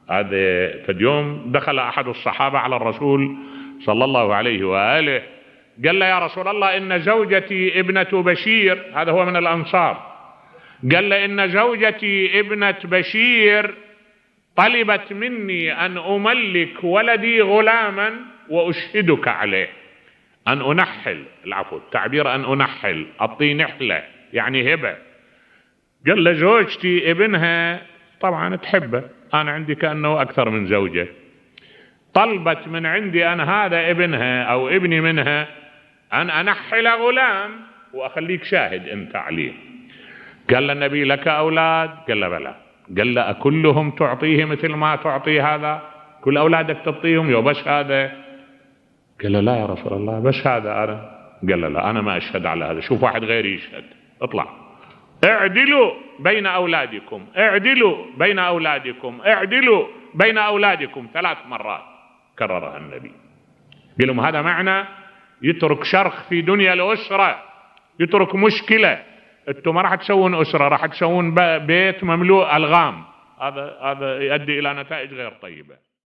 هذا فاليوم دخل أحد الصحابة على الرسول صلى الله عليه وآله، قال له يا رسول الله إن زوجتي ابنة بشير، هذا هو من الأنصار، قال له إن زوجتي ابنة بشير طلبت مني أن أملك ولدي غلاما وأشهدك عليه، أن أنحل، العفو التعبير أن أنحل، أعطي نحلة يعني هبة. قال له زوجتي ابنها طبعا تحبه، أنا عندي كأنه أكثر من زوجة، طلبت من عندي أنا هذا ابنها أو ابني منها أن أنحل غلام وأخليك شاهد أنت عليه. قال له النبي لك أولاد؟ قال له بلى. قال له أكلهم تعطيه مثل ما تعطي هذا؟ كل أولادك تعطيهم يو بس هذا؟ قال له لا يا رسول الله بس هذا أنا. قال له لا أنا ما أشهد على هذا، شوف واحد غيري يشهد، اطلع اعدلوا بين أولادكم، اعدلوا بين أولادكم، اعدلوا بين أولادكم 3 مرات كررها النبي. قال لهم هذا معنى يترك شرخ في دنيا الأسرة، يترك مشكلة، انتم ما راح تسوون أسرة، راح تسوون بيت مملوء ألغام، هذا يؤدي إلى نتائج غير طيبة.